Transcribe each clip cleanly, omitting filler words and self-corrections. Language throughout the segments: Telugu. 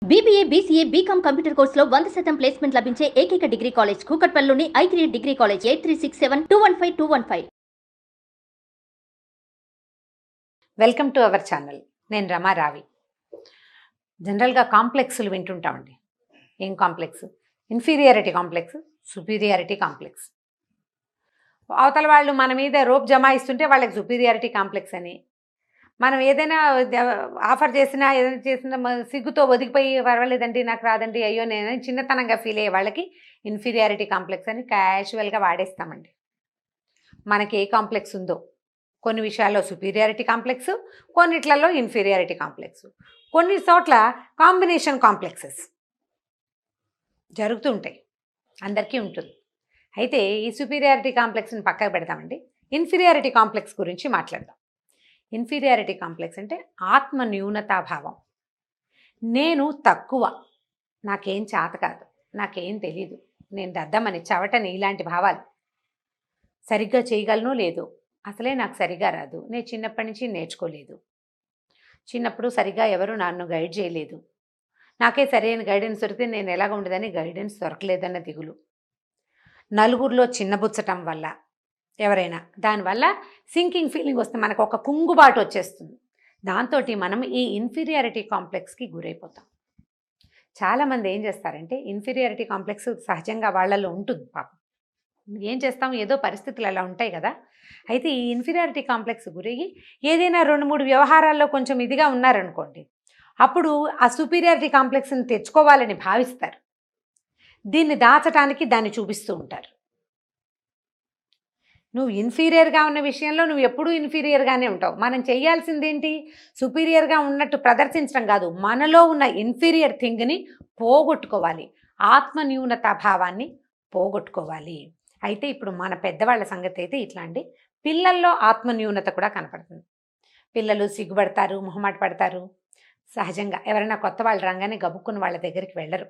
BBA, BCA, BCom కంప్యూటర్ కోర్సులో 100% ప్లేస్మెంట్ లభించే ఏకైక డిగ్రీ కాలేజ్ కూకట్పల్లిలోని i3 degree college 8367215215. Welcome to our channel. నేను రమారావి. జనరల్గా కాంప్లెక్స్లు వింటుంటామండి. ఏం complex? Inferiority complex, superiority complex. అవతల వాళ్ళు మన మీద రోప్ జమాయిస్తుంటే వాళ్ళకి సుపీరియారిటీ కాంప్లెక్స్ అని, మనం ఏదైనా ఆఫర్ చేసినా ఏదైనా చేసినా సిగ్గుతో ఒదిగిపోయి పర్వాలేదండి నాకు రాదండి అయ్యో నేను చిన్నతనంగా ఫీల్ అయ్యే వాళ్ళకి ఇన్ఫీరియారిటీ కాంప్లెక్స్ అని క్యాజువల్గా వాడేస్తామండి. మనకి ఏ కాంప్లెక్స్ ఉందో కొన్ని విషయాల్లో సుపీరియారిటీ కాంప్లెక్స్, కొన్నిట్లలో ఇన్ఫీరియారిటీ కాంప్లెక్స్, కొన్ని చోట్ల కాంబినేషన్ కాంప్లెక్సెస్ జరుగుతుంటాయి, అందరికీ ఉంటుంది. అయితే ఈ సుపీరియారిటీ కాంప్లెక్స్ని పక్కకు పెడతామండి. ఇన్ఫీరియారిటీ కాంప్లెక్స్ గురించి మాట్లాడదాం. ఇన్ఫీరియారిటీ కాంప్లెక్స్ అంటే ఆత్మ న్యూనతాభావం. నేను తక్కువ, నాకేం చేత కాదు, నాకేం తెలీదు, నేను దద్దమని చవటని, ఇలాంటి భావాలు. సరిగ్గా చేయగలను లేదు, అసలే నాకు సరిగా రాదు, నేను చిన్నప్పటి నుంచి నేర్చుకోలేదు, చిన్నప్పుడు సరిగ్గా ఎవరు నన్ను గైడ్ చేయలేదు, నాకే సరైన గైడెన్స్ దొరికితే నేను ఎలాగ ఉండదని గైడెన్స్ దొరకలేదన్న దిగులు, నలుగురిలో చిన్నబుచ్చటం వల్ల ఎవరైనా దానివల్ల సింకింగ్ ఫీలింగ్ వస్తే మనకు ఒక కుంగుబాటు వచ్చేస్తుంది. దాంతో మనం ఈ ఇన్ఫీరియారిటీ కాంప్లెక్స్కి గురైపోతాం. చాలామంది ఏం చేస్తారంటే ఇన్ఫీరియారిటీ కాంప్లెక్స్ సహజంగా వాళ్ళల్లో ఉంటుంది. పాపం ఏం చేస్తాం, ఏదో పరిస్థితులు అలా ఉంటాయి కదా. అయితే ఈ ఇన్ఫీరియారిటీ కాంప్లెక్స్ గురయ్యి ఏదైనా 2-3 వ్యవహారాల్లో కొంచెం ఇదిగా ఉన్నారనుకోండి, అప్పుడు ఆ సుపీరియారిటీ కాంప్లెక్స్ని తెచ్చుకోవాలని భావిస్తారు. దీన్ని దాచటానికి దాన్ని చూపిస్తూ ఉంటారు. నువ్వు ఇన్ఫీరియర్గా ఉన్న విషయంలో నువ్వు ఎప్పుడూ ఇన్ఫీరియర్గానే ఉంటావు. మనం చేయాల్సింది ఏంటి? సుపీరియర్గా ఉన్నట్టు ప్రదర్శించడం కాదు, మనలో ఉన్న ఇన్ఫీరియర్ థింగ్ని పోగొట్టుకోవాలి, ఆత్మ న్యూనతా భావాన్ని పోగొట్టుకోవాలి. అయితే ఇప్పుడు మన పెద్దవాళ్ళ సంగతి అయితే ఇట్లా అండి. పిల్లల్లో ఆత్మ న్యూనత కూడా కనపడుతుంది. పిల్లలు సిగ్గుపడతారు, మొహమాట పడతారు. సహజంగా ఎవరైనా కొత్త వాళ్ళు రాగానే గబుక్కుని వాళ్ళ దగ్గరికి వెళ్ళరు,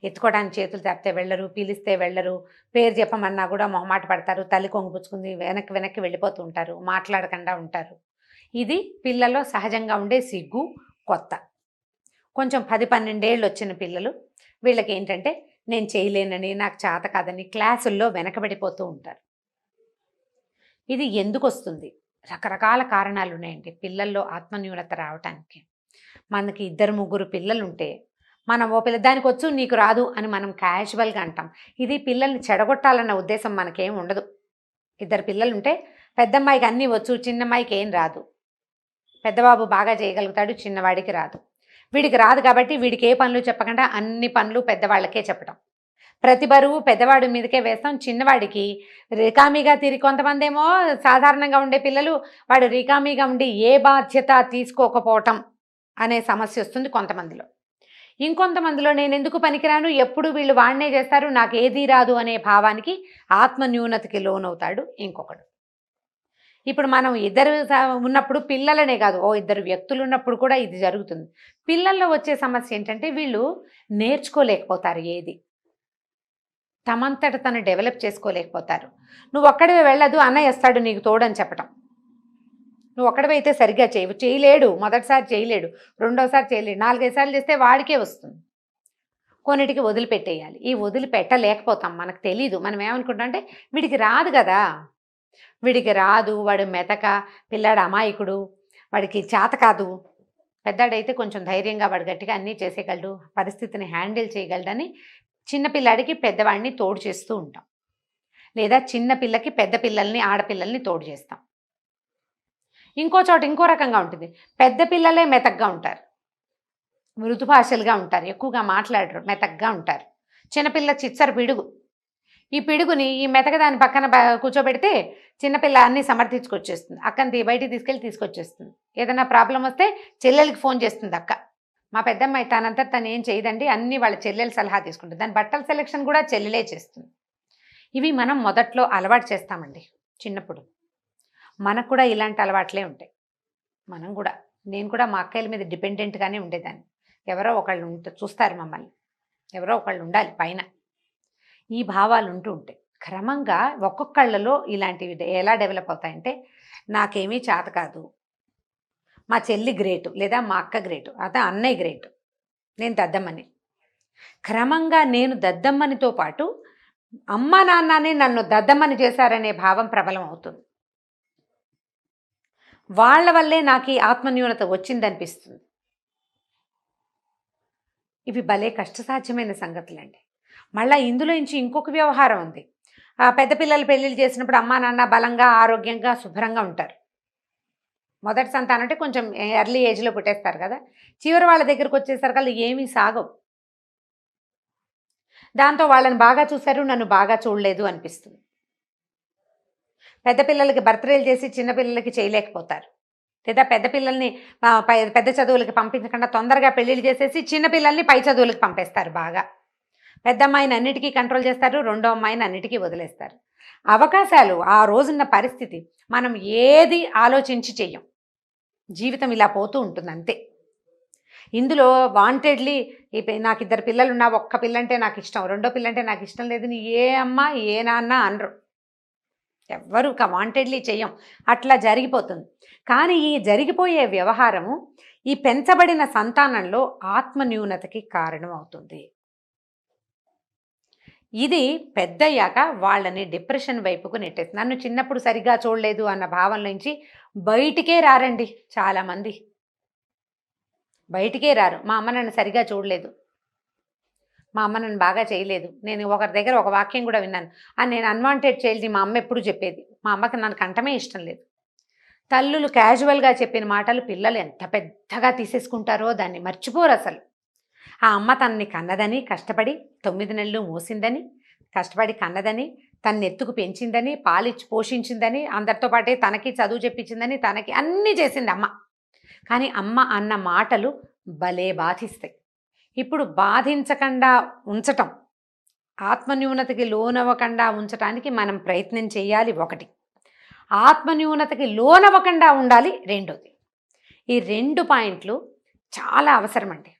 ఎత్తుకోవడానికి చేతులు తెప్పితే వెళ్ళరు, పిలిస్తే వెళ్ళరు, పేరు చెప్పమన్నా కూడా మొహమాట పడతారు, తల్లి కొంగుపుచ్చుకుంది వెనక్కి వెళ్ళిపోతూ ఉంటారు, మాట్లాడకుండా ఉంటారు. ఇది పిల్లల్లో సహజంగా ఉండే సిగ్గు, కొత్త. కొంచెం 10-12 ఏళ్ళు వచ్చిన పిల్లలు వీళ్ళకి ఏంటంటే నేను చేయలేనని, నాకు చేత కాదని క్లాసుల్లో వెనకబడిపోతూ ఉంటారు. ఇది ఎందుకు వస్తుంది? రకరకాల కారణాలు ఉన్నాయండి పిల్లల్లో ఆత్మన్యూనత రావటానికి. మనకి 2-3 పిల్లలు ఉంటే మనం ఓ పిల్ల దానికి వచ్చు నీకు రాదు అని మనం క్యాజువల్గా అంటాం. ఇది పిల్లల్ని చెడగొట్టాలన్న ఉద్దేశం మనకేం ఉండదు. 2 పిల్లలు ఉంటే పెద్దమ్మాయికి అన్నీ వచ్చు, చిన్నమ్మాయికి ఏం రాదు. పెద్దబాబు బాగా చేయగలుగుతాడు, చిన్నవాడికి రాదు. వీడికి రాదు కాబట్టి వీడికి ఏ పనులు చెప్పకుండా అన్ని పనులు పెద్దవాళ్ళకే చెప్పడం, ప్రతి బరువు పెద్దవాడి మీదకే వేస్తాం. చిన్నవాడికి రికామీగా తిరిగి, కొంతమంది ఏమో సాధారణంగా ఉండే పిల్లలు వాడు రికామీగా ఉండి ఏ బాధ్యత తీసుకోకపోవటం అనే సమస్య వస్తుంది కొంతమందిలో. ఇంకొంతమందిలో నేను ఎందుకు పనికిరాను, ఎప్పుడు వీళ్ళు వాడినే చేస్తారు, నాకు ఏదీ రాదు అనే భావానికి ఆత్మ న్యూనతకి లోనవుతాడు ఇంకొకడు. ఇప్పుడు మనం 2 ఉన్నప్పుడు పిల్లలనే కాదు, 2 వ్యక్తులు ఉన్నప్పుడు కూడా ఇది జరుగుతుంది. పిల్లల్లో వచ్చే సమస్య ఏంటంటే వీళ్ళు నేర్చుకోలేకపోతారు, ఏది తమంతట తను డెవలప్ చేసుకోలేకపోతారు. నువ్వు ఒక్కడివే వెళ్ళదు, అన్నయ్య వస్తాడు నీకు తోడని చెప్పటం. నువ్వు ఒక్కడివైతే సరిగ్గా చేయలేడు, మొదటిసారి చేయలేడు, రెండోసారి చేయలేడు, 4-5 సార్లు చేస్తే వాడికే వస్తుంది. కొన్నిటికి వదిలిపెట్టేయాలి. ఈ వదిలిపెట్టలేకపోతాం, మనకు తెలీదు. మనం ఏమనుకుంటాం అంటే వీడికి రాదు కదా, వీడికి రాదు, వాడు మెతక, పిల్లాడు అమాయకుడు, వాడికి చేత కాదు. పెద్దాడైతే కొంచెం ధైర్యంగా వాడు గట్టిగా అన్నీ చేసేయగలడు, పరిస్థితిని హ్యాండిల్ చేయగలడని చిన్నపిల్లాడికి పెద్దవాడిని తోడు చేస్తూ ఉంటాం. లేదా చిన్న పిల్లకి పెద్ద పిల్లల్ని, ఆడపిల్లల్ని తోడు చేస్తాం. ఇంకో చోట ఇంకో రకంగా ఉంటుంది. పెద్ద పిల్లలే మెతగ్గా ఉంటారు, మృదుభాషలుగా ఉంటారు, ఎక్కువగా మాట్లాడరు, మెతగ్గా ఉంటారు. చిన్నపిల్ల చిచ్చర పిడుగు. ఈ పిడుగుని ఈ మెతకదాని పక్కన కూర్చోబెడితే చిన్నపిల్ల అన్నీ సమర్థించుకొచ్చేస్తుంది. అక్కని బయటికి తీసుకొచ్చేస్తుంది. ఏదైనా ప్రాబ్లం వస్తే చెల్లెలకి ఫోన్ చేస్తుంది అక్క. మా పెద్దమ్మాయి తనంతా తను ఏం చేయదండి, అన్నీ వాళ్ళ చెల్లెలు సలహా తీసుకుంటుంది. దాని బట్టల సెలెక్షన్ కూడా చెల్లెలే చేస్తుంది. ఇవి మనం మొదట్లో అలవాటు చేస్తామండి. చిన్నప్పుడు మనకు కూడా ఇలాంటి అలవాట్లే ఉంటాయి. నేను కూడా మా అక్కయ్యల మీద డిపెండెంట్గానే ఉండేదాన్ని. ఎవరో ఒకళ్ళు చూస్తారు మమ్మల్ని, ఎవరో ఒకళ్ళు ఉండాలి పైన. ఈ భావాలు ఉంటూ ఉంటాయి. క్రమంగా ఒక్కొక్కళ్ళలో ఇలాంటివి ఎలా డెవలప్ అవుతాయంటే నాకేమీ చేత కాదు, మా చెల్లి గ్రేటు, లేదా మా అక్క గ్రేటు, అదే అన్నయ్య గ్రేటు, నేను దద్దమ్మని. క్రమంగా నేను దద్దమ్మనితో పాటు అమ్మ నాన్ననే నన్ను దద్దమ్మని చేశారనే భావం ప్రబలం అవుతుంది. వాళ్ళ వల్లే నాకు ఈ ఆత్మన్యూనత వచ్చిందనిపిస్తుంది. ఇవి భలే కష్టసాధ్యమైన సంగతులండి. మళ్ళీ ఇందులో నుంచి ఇంకొక వ్యవహారం ఉంది. పెద్ద పిల్లలు పెళ్ళిళ్ళు చేసినప్పుడు అమ్మా నాన్న బలంగా ఆరోగ్యంగా శుభ్రంగా ఉంటారు. మొదటి సంతానం అంటే కొంచెం ఎర్లీ ఏజ్లో పుట్టేస్తారు కదా. చివరి వాళ్ళ దగ్గరకు వచ్చేసరికి ఏమీ సాగవు. దాంతో వాళ్ళని బాగా చూశారు, నన్ను బాగా చూడలేదు అనిపిస్తుంది. పెద్ద పిల్లలకి బర్త్డేలు చేసి చిన్న పిల్లలకి చేయలేకపోతారు. లేదా పెద్ద పిల్లల్ని పెద్ద చదువులకి పంపించకుండా తొందరగా పెళ్ళిళ్ళు చేసేసి చిన్న పిల్లల్ని పై చదువులకు పంపేస్తారు బాగా. పెద్ద అమ్మాయిని అన్నిటికీ కంట్రోల్ చేస్తారు, రెండో అమ్మాయిని అన్నిటికీ వదిలేస్తారు. అవకాశాలు ఆ రోజున్న పరిస్థితి మనం ఏది ఆలోచించి చెయ్యం. జీవితం ఇలా పోతూ ఉంటుంది అంతే. ఇందులో వాంటెడ్లీ నాకు 2 పిల్లలు ఉన్నా ఒక్క పిల్లంటే నాకు ఇష్టం, రెండో పిల్లంటే నాకు ఇష్టం లేదని ఏ అమ్మ ఏ నాన్న అనరు. ఎవ్వరూ వాంటెడ్లీ చెయ్యం. అట్లా జరిగిపోతుంది. కానీ ఈ జరిగిపోయే వ్యవహారము ఈ పెంచబడిన సంతానంలో ఆత్మన్యూనతకి కారణం అవుతుంది. ఇది పెద్దయ్యాక వాళ్ళని డిప్రెషన్ వైపుకు నెట్టేస్తుంది. నన్ను చిన్నప్పుడు సరిగ్గా చూడలేదు అన్న భావం నుంచి బయటికే రారండి చాలామంది. బయటికే రారు. మా అమ్మ నన్ను సరిగ్గా చూడలేదు, మా అమ్మ నన్ను బాగా చేయలేదు. నేను ఒకరి దగ్గర ఒక వాక్యం కూడా విన్నాను, నేను అన్వాంటెడ్ చైల్డ్ని మా అమ్మ ఎప్పుడు చెప్పేది. మా అమ్మకి నన్ను కంటమే ఇష్టం లేదు. తల్లులు క్యాజువల్గా చెప్పిన మాటలు పిల్లలు ఎంత పెద్దగా తీసేసుకుంటారో దాన్ని మర్చిపోరు అసలు. ఆ అమ్మ తనని కన్నదని, కష్టపడి 9 నెలలు మోసిందని, కష్టపడి కన్నదని, తనని ఎత్తుకు పెంచిందని, పాలిచ్చి పోషించిందని, అందరితో పాటే తనకి చదువు చెప్పించిందని, తనకి అన్నీ చేసింది అమ్మ. కానీ అమ్మ అన్న మాటలు భలే బాధిస్తాయి. ఇప్పుడు బాధించకుండా ఉంచటం, ఆత్మన్యూనతకి లోనవ్వకుండా ఉంచటానికి మనం ప్రయత్నం చేయాలి ఒకటి. ఆత్మన్యూనతకి లోనవ్వకుండా ఉండాలి రెండోది. ఈ 2 పాయింట్లు చాలా అవసరమండి.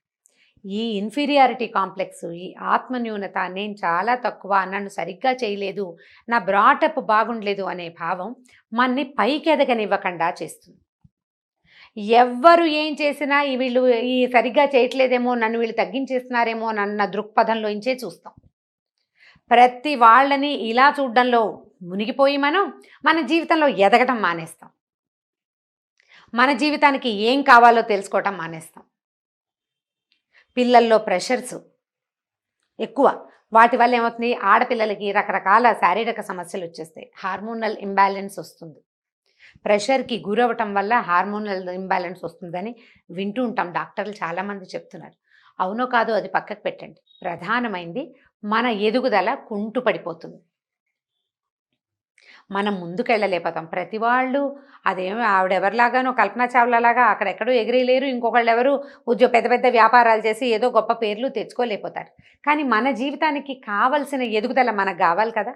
ఈ ఇన్ఫీరియారిటీ కాంప్లెక్స్, ఈ ఆత్మన్యూనత, నేను చాలా తక్కువ, నన్ను సరిగ్గా చేయలేదు, నా బ్రాటప్ బాగుండలేదు అనే భావం మనని పైకి ఎదగనివ్వకుండా చేస్తుంది. ఎవ్వరు ఏం చేసినా వీళ్ళు ఈ సరిగ్గా చేయట్లేదేమో, నన్ను వీళ్ళు తగ్గించేస్తున్నారేమో అన్న దృక్పథంలోంచే చూస్తాం. ప్రతి వాళ్ళని ఇలా చూడడంలో మునిగిపోయి మన జీవితంలో ఎదగటం మానేస్తాం. మన జీవితానికి ఏం కావాలో తెలుసుకోవటం మానేస్తాం. పిల్లల్లో ప్రెషర్స్ ఎక్కువ. వాటి వల్ల ఏమవుతుంది, ఆడపిల్లలకి రకరకాల శారీరక సమస్యలు వచ్చేస్తాయి. హార్మోనల్ ఇంబ్యాలెన్స్ వస్తుంది. ప్రెషర్కి గురవటం వల్ల హార్మోనల్ ఇంబ్యాలెన్స్ వస్తుందని వింటూ ఉంటాం. డాక్టర్లు చాలామంది చెప్తున్నారు. అవునో కాదో అది పక్కకు పెట్టండి. ప్రధానమైంది మన ఎదుగుదల కుంటు పడిపోతుంది. మనం ముందుకెళ్ళలేకపోతాం. ప్రతి వాళ్ళు అదేమో ఆవిడెవరిలాగానో కల్పనా చావ్లాలాగా అక్కడెక్కడో ఎగిరేయలేరు, ఇంకొకళ్ళు ఎవరు పెద్ద పెద్ద వ్యాపారాలు చేసి ఏదో గొప్ప పేర్లు తెచ్చుకోలేకపోతారు. కానీ మన జీవితానికి కావలసిన ఎదుగుదల మనకు కావాలి కదా.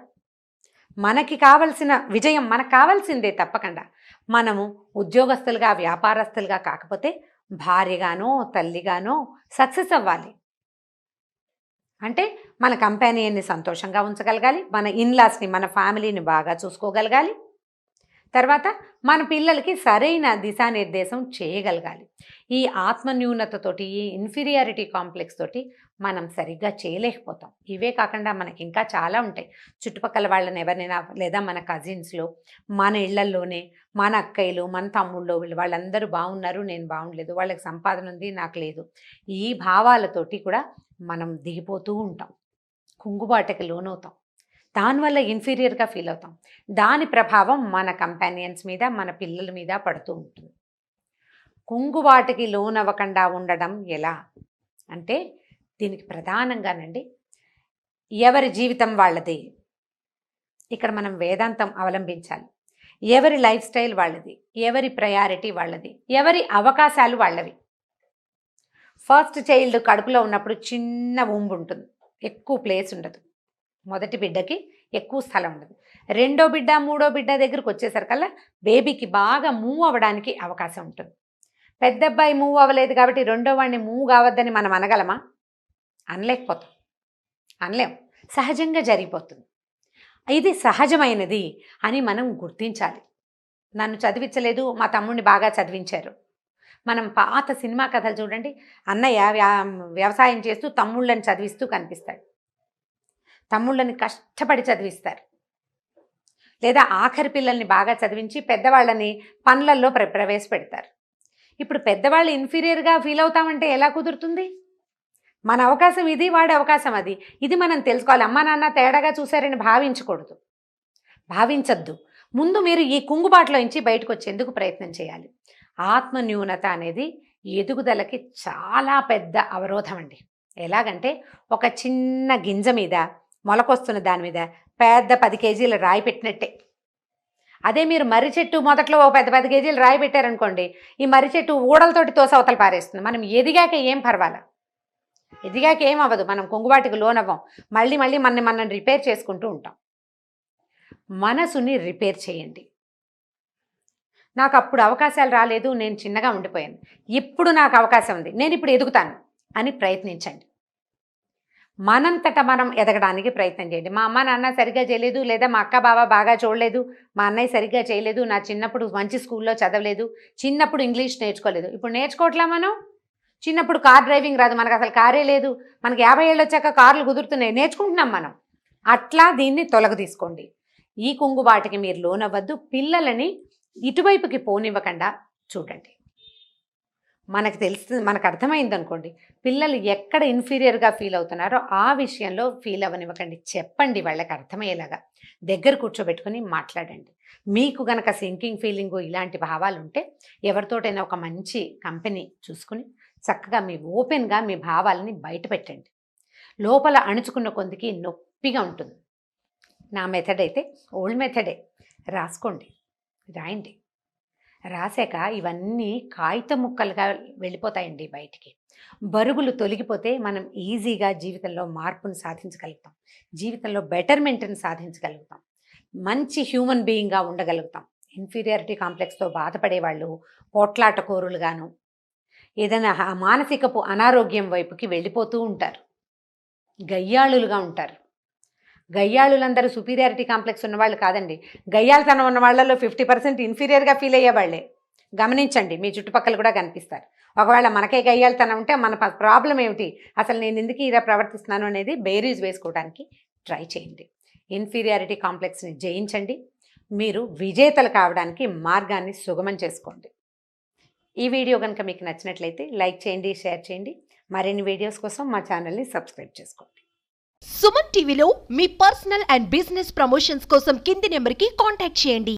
మనకి కావలసిన విజయం మనకు కావాల్సిందే తప్పకుండా. మనము ఉద్యోగస్తులుగా, వ్యాపారస్తులుగా కాకపోతే భార్యగానో తల్లిగానో సక్సెస్ అవ్వాలి. అంటే మన కంపానియన్ని సంతోషంగా ఉంచగలగాలి, మన ఇన్లాస్ని, మన ఫ్యామిలీని బాగా చూసుకోగలగాలి, తర్వాత మన పిల్లలకి సరైన దిశానిర్దేశం చేయగలగాలి. ఈ ఆత్మన్యూనతతోటి, ఈ ఇన్ఫీరియారిటీ కాంప్లెక్స్ తోటి మనం సరిగ్గా చేయలేకపోతాం. ఇవే కాకుండా మనకి ఇంకా చాలా ఉంటాయి. చుట్టుపక్కల వాళ్ళని ఎవరినైనా, లేదా మన కజిన్స్లో, మన ఇళ్లల్లోనే మన అక్కయ్యలు, మన తమ్ముళ్ళు, వాళ్ళందరూ బాగున్నారు, నేను బాగుండలేదు, వాళ్ళకి సంపాదన ఉంది, నాకు లేదు. ఈ భావాలతోటి కూడా మనం దిగిపోతూ ఉంటాం, కుంగుబాటకి లోనవుతాం. దానివల్ల ఇన్ఫీరియర్గా ఫీల్ అవుతాం. దాని ప్రభావం మన కంపానియన్స్ మీద, మన పిల్లల మీద పడుతూ ఉంటుంది. కుంగుబాటుకి లోనవ్వకుండా ఉండడం ఎలా అంటే, దీనికి ప్రధానంగానండి ఎవరి జీవితం వాళ్ళది. ఇక్కడ మనం వేదాంతం అవలంబించాలి. ఎవరి లైఫ్ స్టైల్ వాళ్ళది, ఎవరి ప్రయారిటీ వాళ్ళది, ఎవరి అవకాశాలు వాళ్ళవి. ఫస్ట్ చైల్డ్ కడుపులో ఉన్నప్పుడు చిన్న ఊంబు ఉంటుంది, ఎక్కువ ప్లేస్ ఉండదు. మొదటి బిడ్డకి ఎక్కువ స్థలం ఉండదు. రెండో బిడ్డ, మూడో బిడ్డ దగ్గరకు వచ్చేసరికల్లా బేబీకి బాగా మూవ్ అవ్వడానికి అవకాశం ఉంటుంది. పెద్ద అబ్బాయి మూవ్ అవ్వలేదు కాబట్టి రెండో వాడిని మూవ్ కావద్దని మనం అనగలమా? అనలేకపోతాం, అనలేం. సహజంగా జరిగిపోతుంది. ఇది సహజమైనది అని మనం గుర్తించాలి. నన్ను చదివించలేదు, మా తమ్ముడిని బాగా చదివించారు. మనం పాత సినిమా కథలు చూడండి, అన్నయ్య వ్యవసాయం చేస్తూ తమ్ముళ్ళని చదివిస్తూ కనిపిస్తాడు, తమ్ముళ్ళని కష్టపడి చదివిస్తారు, లేదా ఆఖరి పిల్లల్ని బాగా చదివించి పెద్దవాళ్ళని పనులల్లో ప్రవేశపెడతారు. ఇప్పుడు పెద్దవాళ్ళు ఇన్ఫీరియర్గా ఫీల్ అవుతామంటే ఎలా కుదురుతుంది? మన అవకాశం ఇది, వాడి అవకాశం అది. ఇది మనం తెలుసుకోవాలి. అమ్మా నాన్న తేడాగా చూశారని భావించద్దు. ముందు మీరు ఈ కుంగుబాటులో నుంచి బయటకు వచ్చేందుకు ప్రయత్నం చేయాలి. ఆత్మ న్యూనత అనేది ఎదుగుదలకి చాలా పెద్ద అవరోధం అండి. ఎలాగంటే ఒక చిన్న గింజ మీద, మొలకొస్తున్న దాని మీద పెద్ద 10 కేజీల రాయి పెట్టినట్టే. అదే మీరు మర్రి చెట్టు మొదట్లో ఒక పెద్ద 10 కేజీలు రాయి పెట్టారనుకోండి, ఈ మర్రి చెట్టు ఊడలతోటి తోసవతలు పారేస్తుంది. మనం ఎదిగాక ఏం పర్వాలా, ఎదిగాక ఏం అవ్వదు, మనం కుంగుబాటుకు లోనవ్వం. మళ్ళీ మనం రిపేర్ చేసుకుంటూ ఉంటాం. మనసుని రిపేర్ చేయండి. నాకు అప్పుడు అవకాశాలు రాలేదు, నేను చిన్నగా ఉండిపోయాను, ఇప్పుడు నాకు అవకాశం ఉంది, నేను ఇప్పుడు ఎదుగుతాను అని ప్రయత్నించండి. మనంతట మనం ఎదగడానికి ప్రయత్నం చేయండి. మా అమ్మ నాన్న సరిగ్గా చేయలేదు, లేదా మా అక్క బావ బాగా చూడలేదు, మా అన్నయ్య సరిగ్గా చేయలేదు, నా చిన్నప్పుడు మంచి స్కూల్లో చదవలేదు, చిన్నప్పుడు ఇంగ్లీష్ నేర్చుకోలేదు. ఇప్పుడు నేర్చుకోవట్లా మనం? చిన్నప్పుడు కార్ డ్రైవింగ్ రాదు, మనకు అసలు కారే లేదు, మనకి 50 ఏళ్ళు వచ్చాక కార్లు కుదురుతున్నాయి, నేర్చుకుంటున్నాం మనం. అట్లా దీన్ని తొలగదీసుకోండి. ఈ కుంగుబాటుకి మీరు లోనవ్వద్దు. పిల్లలని ఇటువైపుకి పోనివ్వకుండా చూడండి. మనకు అర్థమైంది అనుకోండి, పిల్లలు ఎక్కడ ఇన్ఫీరియర్గా ఫీల్ అవుతున్నారో ఆ విషయంలో ఫీల్ అవ్వనివ్వకండి. చెప్పండి, వాళ్ళకి అర్థమయ్యేలాగా దగ్గర కూర్చోబెట్టుకుని మాట్లాడండి. మీకు గనక సింకింగ్ ఫీలింగు ఇలాంటి భావాలు ఉంటే ఎవరితోటైనా ఒక మంచి కంపెనీ చూసుకుని చక్కగా ఓపెన్గా మీ భావాలని బయట పెట్టండి. లోపల అణుచుకున్న కొందికి నొప్పిగా ఉంటుంది. నా మెథడ్ అయితే ఓల్డ్ మెథడే. రాసుకోండి, రాయండి. రాశాక ఇవన్నీ కాగితం ముక్కలుగా వెళ్ళిపోతాయండి బయటికి. బరుగులు తొలగిపోతే మనం ఈజీగా జీవితంలో మార్పును సాధించగలుగుతాం, జీవితంలో బెటర్మెంట్ని సాధించగలుగుతాం, మంచి హ్యూమన్ బీయింగ్గా ఉండగలుగుతాం. ఇన్ఫీరియారిటీ కాంప్లెక్స్తో బాధపడే వాళ్ళు పోట్లాటకోరులుగాను, ఏదైనా మానసికపు అనారోగ్యం వైపుకి వెళ్ళిపోతూ ఉంటారు, గయ్యాళులుగా ఉంటారు. గయ్యాళులందరూ సుపీరియారిటీ కాంప్లెక్స్ ఉన్నవాళ్ళు కాదండి. గయ్యాళతనం ఉన్న వాళ్ళలో 50% ఇన్ఫీరియర్గా ఫీల్ అయ్యేవాళ్ళే. గమనించండి, మీ చుట్టుపక్కల కూడా కనిపిస్తారు. ఒకవేళ మనకే గయ్యాళతనం ఉంటే మన ప్రాబ్లం ఏమిటి, అసలు నేను ఎందుకు ఇలా ప్రవర్తిస్తున్నాను అనేది బేరీజ్ వేసుకోవడానికి ట్రై చేయండి. ఇన్ఫీరియారిటీ కాంప్లెక్స్ని జయించండి. మీరు విజేతలు కావడానికి మార్గాన్ని సుగమం చేసుకోండి. ఈ వీడియో కనుక మీకు నచ్చినట్లయితే లైక్ చేయండి, షేర్ చేయండి. మరిన్ని వీడియోస్ కోసం మా ఛానల్ని సబ్స్క్రైబ్ చేసుకోండి. సుమన్ టీవీలో మీ పర్సనల్ అండ్ బిజినెస్ ప్రమోషన్స్ కోసం కింది నెంబర్కి కాంటాక్ట్ చేయండి.